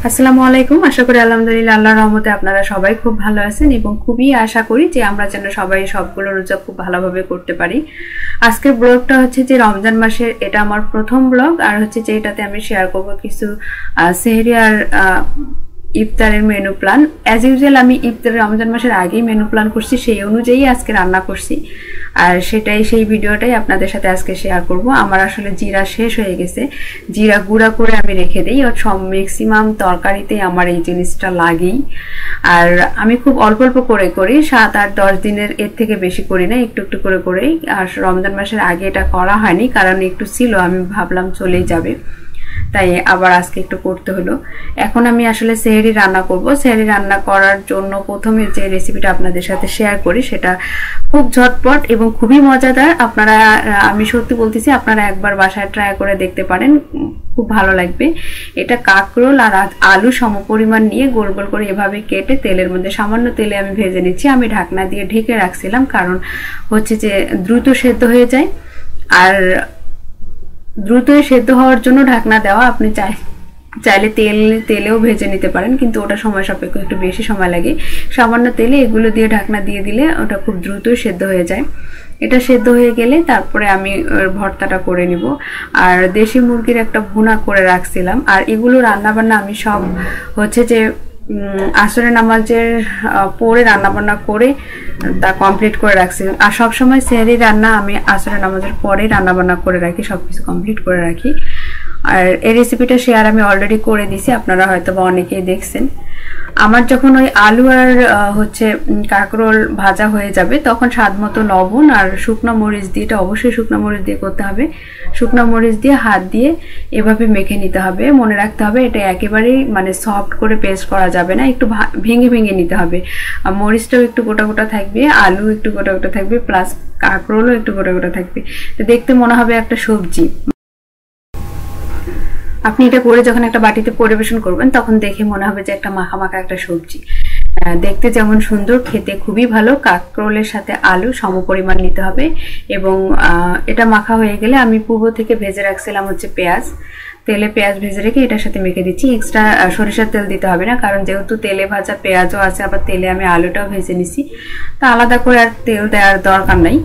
আসসালামু আলাইকুম। আশা করি আলহামদুলিল্লাহ আল্লাহর রহমতে আপনারা সবাই খুব ভালো আছেন এবং খুবই আশা করি যে আমরা যেন সবাই সবগুলো রোজা খুব ভালোভাবে করতে পারি। আজকের ব্লগটা হচ্ছে যে রমজান মাসের, এটা আমার প্রথম ব্লগ। আর হচ্ছে যে এটাতে আমি শেয়ার করব কিছু সেহরি আর ইফতারের মেনু প্ল্যান। অ্যাজ ইউজুয়াল আমি ইফতারের রমজান মাসের আগেই মেনু প্ল্যান করছি, সেই অনুযায়ী আজকে রান্না করছি। আর সেই ভিডিওটাই আপনাদের সাথে আজকে শেয়ার করব। আমার আসলে জিরা শেষ হয়ে গেছে, জিরা গুঁড়া করে আমি রেখে দিই। আর সব ম্যাক্সিমাম তরকারিতেই আমার এই জিনিসটা লাগেই। আর আমি খুব অল্প অল্প করে করি, 7, 8, 10 দিনের এর থেকে বেশি করি না, একটু একটু করে করেই। আর রমজান মাসের আগে এটা করা হয়নি, কারণ একটু ছিল, আমি ভাবলাম চলেই যাবে, তাই আবার আজকে একটু করতে হলো। এখন আমি আসলে সেহরি রান্না করব। সেহরি রান্না করার জন্য প্রথমে যে রেসিপিটা আপনাদের সাথে শেয়ার করি সেটা খুব ঝটপট এবং খুবই মজাদার। আমি সত্যি বলতেছি, আপনারা একবার বাসায় ট্রাই করে দেখতে পারেন, খুব ভালো লাগবে। এটা কাঁকরোল আর আলু সমপরিমাণ নিয়ে গোল গোল করে এভাবে কেটে তেলের মধ্যে, সামান্য তেলে আমি ভেজে নিচ্ছি। আমি ঢাকনা দিয়ে ঢেকে রাখছিলাম, কারণ হচ্ছে যে দ্রুত সেদ্ধ হয়ে যায়। আর দ্রুত সেদ্ধ হওয়ার জন্য ঢাকনা দেওয়া। আপনি চাইলে তেলেও ভেজে নিতে পারেন, কিন্তু ওটা সময় সাপেক্ষ, একটু বেশি সময় লাগে। সামান্য তেলে এগুলো দিয়ে ঢাকনা দিয়ে দিলে ওটা খুব দ্রুত সেদ্ধ হয়ে যায়। এটা সেদ্ধ হয়ে গেলে তারপরে আমি ভর্তাটা করে নিব। আর দেশি মুরগির একটা ভুনা করে রাখছিলাম। আর এগুলো রান্নাবান্না আমি সব হচ্ছে যে আসরের নামাজের পরে রান্নাবান্না করে তা কমপ্লিট করে রাখছি। আর সবসময় সেহরি রান্না আমি আসরের নামাজের পরে রান্নাবান্না করে রাখি, সবকিছু কমপ্লিট করে রাখি। আর এই রেসিপিটা শেয়ার আমি অলরেডি করে দিছি, আপনারা হয়তো বা অনেকেই দেখছেন। আমার যখন ওই আলু আর হচ্ছে কাঁকরোল ভাজা হয়ে যাবে, তখন স্বাদ মতো লবণ আর শুকনো মরিচ দিয়ে, এটা অবশ্যই শুকনো মরিচ দিয়ে করতে হবে, শুকনো মরিচ দিয়ে হাত দিয়ে এভাবে মেখে নিতে হবে। মনে রাখতে হবে এটা একেবারেই মানে সফট করে পেস্ট করা যাবে না, একটু ভেঙে ভেঙে নিতে হবে। আর মরিচটাও একটু গোটা গোটা থাকবে, আলু একটু গোটা গোটা থাকবে, প্লাস কাঁকরোলও একটু গোটা গোটা থাকবে। দেখতে মনে হবে একটা সবজি। আপনি এটা করে যখন একটা বাটিতে পরিবেশন করবেন, তখন দেখে মনে হবে যে একটা মাখা মাখা একটা সবজি। দেখতে যেমন সুন্দর, খেতে খুবই ভালো। কাঁকরোলের সাথে আলু সমপরিমাণ নিতে হবে। এবং এটা মাখা হয়ে গেলে আমি পূর্ব থেকে ভেজে রাখছিলাম হচ্ছে পেঁয়াজ, তেলে পেঁয়াজ ভেজে রেখে এটার সাথে মেখে দিচ্ছি। এক্সট্রা সরিষার তেল দিতে হবে না, কারণ যেহেতু তেলে ভাজা পেঁয়াজও আছে, আবার তেলে আমি আলুটাও ভেজে নিছি, তা আলাদা করে আর তেল দেওয়ার দরকার নাই।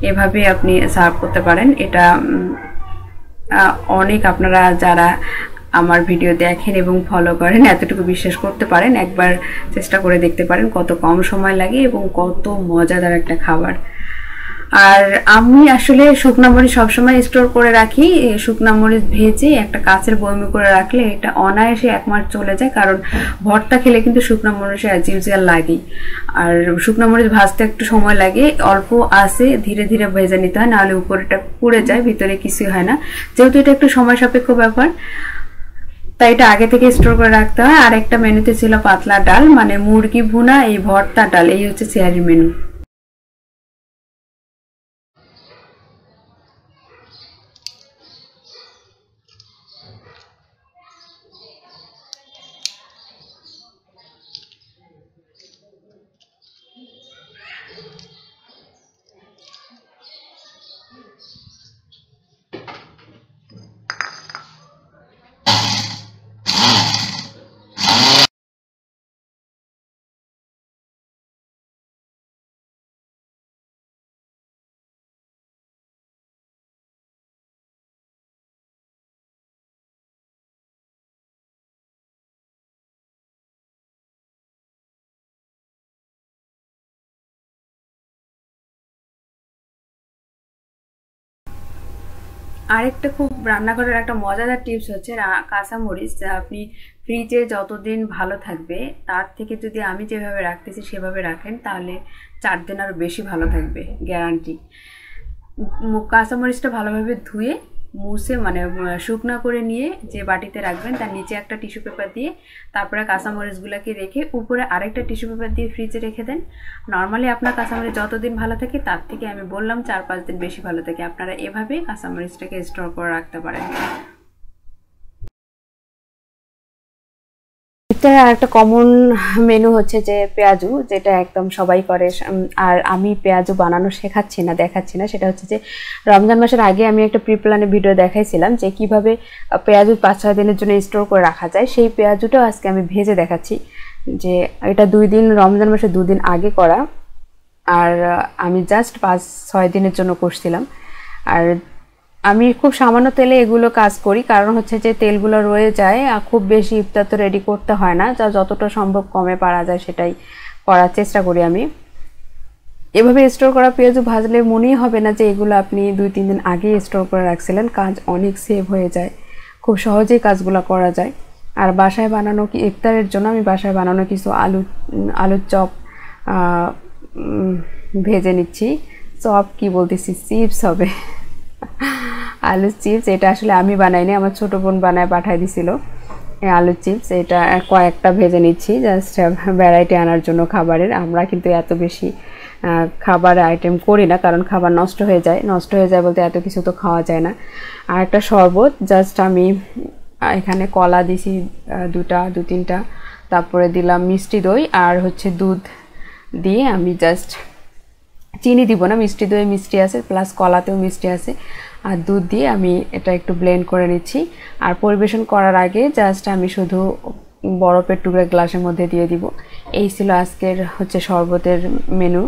এভাবে আপনি সার্ভ করতে পারেন। এটা অনেক, আপনারা যারা আমার ভিডিও দেখেন এবং ফলো করেন এতটুকু বিশ্বাস করতে পারেন, একবার চেষ্টা করে দেখতে পারেন কত কম সময় লাগে এবং কত মজাদার একটা খাবার। আর আমি আসলে শুকনা মরিচ সবসময় স্টোর করে রাখি। শুকনা মরিচ ভেজে একটা কাঁচের বয়মে করে রাখলে এটা অনায়াসে 1 মাস চলে যায়, কারণ ভর্তা খেলে কিন্তু শুকনা মরিচ অ্যাজ ইউজুয়াল লাগেই। আর শুকনা মরিচ ভাজতে একটু সময় লাগে, অল্প আছে ধীরে ধীরে ভেজে নিতে হয়, নাহলে উপরেটা পুড়ে যায়, ভিতরে কিছুই হয় না। যেহেতু এটা একটু সময় সাপেক্ষ ব্যাপার, তাই এটা আগে থেকে স্টোর করে রাখতে হয়। আর একটা মেনুতে ছিল পাতলা ডাল, মানে মুরগি ভুনা, এই ভর্তা, ডাল, এই হচ্ছে সেহরির মেনু। আরেকটা খুব রান্নাঘরের একটা মজাদার টিপস হচ্ছে কাঁচামরিচ। আপনি ফ্রিজে যতদিন ভালো থাকবে, তার থেকে যদি আমি যেভাবে রাখতেছি সেভাবে রাখেন, তাহলে 4 দিন আরও বেশি ভালো থাকবে, গ্যারান্টি। কাঁচামরিচটা ভালোভাবে ধুয়ে মুছে, মানে শুকনো করে নিয়ে যে বাটিতে রাখবেন, তার নিচে একটা টিস্যু পেপার দিয়ে তারপরে কাঁচামরিচগুলোকে রেখে উপরে আরেকটা টিস্যু পেপার দিয়ে ফ্রিজে রেখে দেন। নর্মালি আপনার কাঁচামরিচ যতদিন ভালো থাকে, তার থেকে আমি বললাম 4-5 দিন বেশি ভালো থাকে। আপনারা এভাবেই কাঁচামরিচটাকে স্টোর করে রাখতে পারেন। ইফতারের আরেকটা কমন মেনু হচ্ছে যে পেঁয়াজু, যেটা একদম সবাই করে। আর আমি পেঁয়াজু বানানো শেখাচ্ছি না, দেখাচ্ছি না। সেটা হচ্ছে যে রমজান মাসের আগে আমি একটা প্রি প্ল্যানে ভিডিও দেখাইছিলাম যে কিভাবে পেঁয়াজু 5-6 দিনের জন্য স্টোর করে রাখা যায়। সেই পেঁয়াজুটাও আজকে আমি ভেজে দেখাচ্ছি। যে এটা 2 দিন, রমজান মাসে 2 দিন আগে করা, আর আমি জাস্ট 5-6 দিনের জন্য করছিলাম। আর আমি খুব সামান্য তেলে এগুলো কাজ করি, কারণ হচ্ছে যে তেলগুলো রয়ে যায়, আর খুব বেশি ইফতার তো রেডি করতে হয় না, যা যতটা সম্ভব কমে পারা যায় সেটাই করার চেষ্টা করি আমি। এভাবে স্টোর করা পেঁয়াজু ভাজলে মনেই হবে না যে এগুলো আপনি 2-3 দিন আগে স্টোর করে রাখছিলেন। কাজ অনেক সেভ হয়ে যায়, খুব সহজেই কাজগুলো করা যায়। আর বাসায় বানানো ইফতারের জন্য আমি বাসায় বানানো কিছু আলুর চপ ভেজে নিচ্ছি। চপ কি বলতেছি, চিপস হবে, আলুর চিপস। এটা আসলে আমি বানাইনি, আমার ছোট বোন বানায় পাঠাই দিছিল আলুর চিপস। এটা কয়েকটা ভেজে নিচ্ছি জাস্ট ভ্যারাইটি আনার জন্য খাবারের। আমরা কিন্তু এত বেশি খাবার আইটেম করি না, কারণ খাবার নষ্ট হয়ে যায় বলতে এত কিছু তো খাওয়া যায় না। আর একটা শরবত, জাস্ট আমি এখানে কলা দিছি 2-3টা, তারপরে দিলাম মিষ্টি দই আর হচ্ছে দুধ দিয়ে আমি জাস্ট, চিনি দিব না, মিষ্টি দই মিষ্টি আছে প্লাস কলাতেও মিষ্টি আছে, আর দুধ দিয়ে আমি এটা একটু ব্লেন্ড করে নিচ্ছি। আর পরিবেশন করার আগে জাস্ট আমি শুধু বরফের টুকরা গ্লাসের মধ্যে দিয়ে দিব। এই ছিল আজকের হচ্ছে শরবতের মেনু,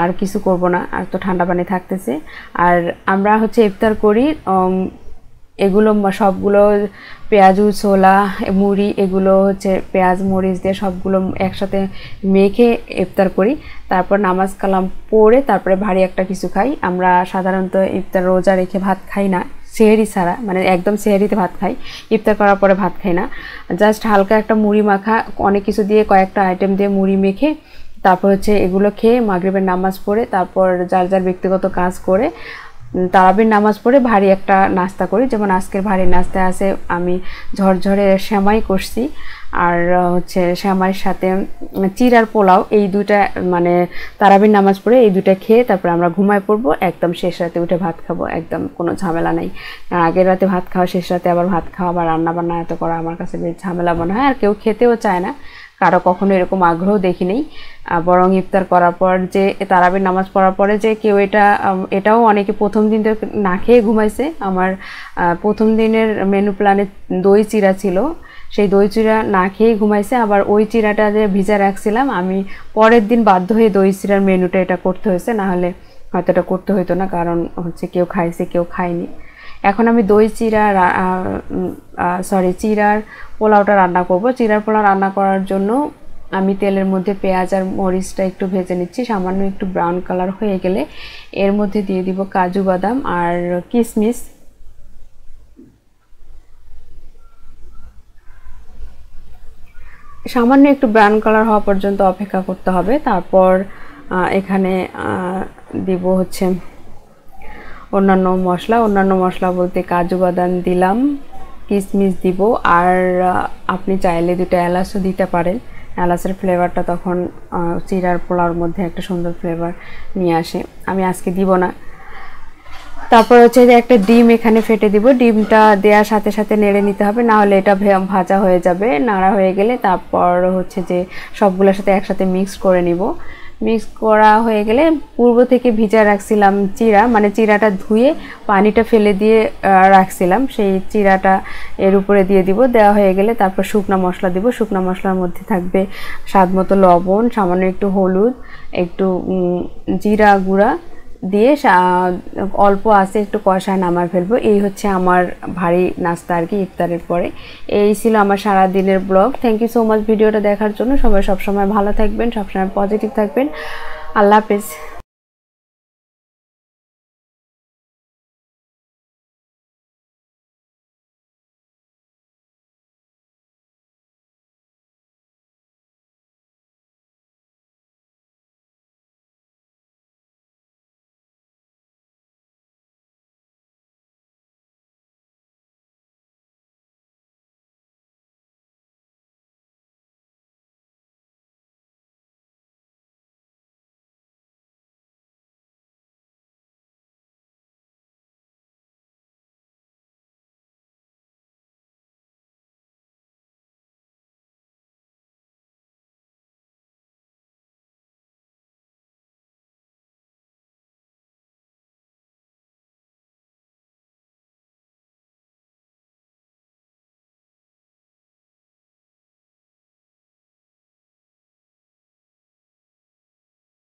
আর কিছু করব না, আর তো ঠান্ডা পানি থাকতেছে। আর আমরা হচ্ছে ইফতার করি এগুলো সবগুলো পেঁয়াজু, ছোলা, মুড়ি, এগুলো হচ্ছে পেঁয়াজ মরিচ দিয়ে সবগুলো একসাথে মেখে ইফতার করি। তারপর নামাজ কালাম পড়ে তারপরে ভারী একটা কিছু খাই। আমরা সাধারণত ইফতার রোজা রেখে ভাত খাই না, সেহরি ছাড়া, মানে একদম সেহরিতে ভাত খাই, ইফতার করার পরে ভাত খাই না। জাস্ট হালকা একটা মুড়ি মাখা, অনেক কিছু দিয়ে কয়েকটা আইটেম দিয়ে মুড়ি মেখে তারপর হচ্ছে এগুলো খেয়ে মাগরিবের নামাজ পড়ে তারপর যার যার ব্যক্তিগত কাজ করে তারাবির নামাজ পড়ে ভারী একটা নাস্তা করি। যেমন আজকের ভারী নাস্তা আছে, আমি ঝরঝরে সেমাই করছি, আর হচ্ছে সেমাইয়ের সাথে চিড়ার পোলাও। এই দুটা মানে তারাবির নামাজ পড়ে এই দুটা খেয়ে তারপর আমরা ঘুমায় পড়বো, একদম শেষ রাতে উঠে ভাত খাবো, একদম কোনো ঝামেলা নেই। আগের রাতে ভাত খাওয়া, শেষ রাতে আবার ভাত খাওয়া বা রান্না বান্না এত করা আমার কাছে বেশ ঝামেলা মনে হয়, আর কেউ খেতেও চায় না, কারো কখনো এরকম আগ্রহ দেখি নেই। বরং ইফতার করার পর যে তারাবির নামাজ পড়ার পরে যে কেউ এটাও অনেকে প্রথম দিন না খেয়ে ঘুমাইছে। আমার প্রথম দিনের মেনু প্ল্যানে দই চিড়া ছিল, সেই দই চিড়া না খেয়েই ঘুমাইছে। আবার ওই চিড়াটা যে ভিজা রাখছিলাম, আমি পরের দিন বাধ্য হয়ে দই চিড়ার মেনুটা এটা করতে হয়েছে, না হলে হয়তো এটা করতে হইতো না, কারণ হচ্ছে কেউ খাইছে কেউ খায়নি। এখন আমি দই চিড়া চিড়ার পোলাওটা রান্না করব। চিড়ার পোলাও রান্না করার জন্য আমি তেলের মধ্যে পেঁয়াজ আর মরিচটা একটু ভেজে নিচ্ছি। সামান্য একটু ব্রাউন কালার হয়ে গেলে এর মধ্যে দিয়ে দিব কাজু বাদাম আর কিশমিশ। সামান্য একটু ব্রাউন কালার হওয়া পর্যন্ত অপেক্ষা করতে হবে। তারপর এখানে দিব হচ্ছে অন্যান্য মশলা বলতে কাজু বাদাম দিলাম, কিশমিশ দিব, আর আপনি চাইলে 2টা এলাচও দিতে পারেন। এলাচের ফ্লেভারটা তখন চিড়ার পোলাওর মধ্যে একটা সুন্দর ফ্লেভার নিয়ে আসে। আমি আজকে দিব না। তারপর হচ্ছে যে একটা ডিম এখানে ফেটে দিব। ডিমটা দেওয়ার সাথে সাথে নেড়ে নিতে হবে, না হলে এটা ভাজা হয়ে যাবে। নাড়া হয়ে গেলে তারপর হচ্ছে যে সবগুলোর সাথে একসাথে মিক্স করে নিব। মিক্স করা হয়ে গেলে পূর্ব থেকে ভিজা রাখছিলাম চিড়া, মানে চিড়াটা ধুয়ে পানিটা ফেলে দিয়ে রাখছিলাম, সেই চিড়াটা এর উপরে দিয়ে দিব। দেওয়া হয়ে গেলে তারপর শুকনো মশলা দিব। শুকনো মশলার মধ্যে থাকবে স্বাদ মতো লবণ, সামান্য একটু হলুদ, একটু জিরা গুঁড়া দিয়ে অল্প আছে একটু কষায় নামায় ফেলবো। এই হচ্ছে আমার ভারী নাস্তা আর কি ইফতারের পরে। এই ছিল আমার সারা দিনের blog. Thank you so much ভিডিওটা দেখার জন্য। সবাই সবসময় ভালো থাকবেন, সবসময় পজিটিভ থাকবেন। আল্লাহ হাফেজ।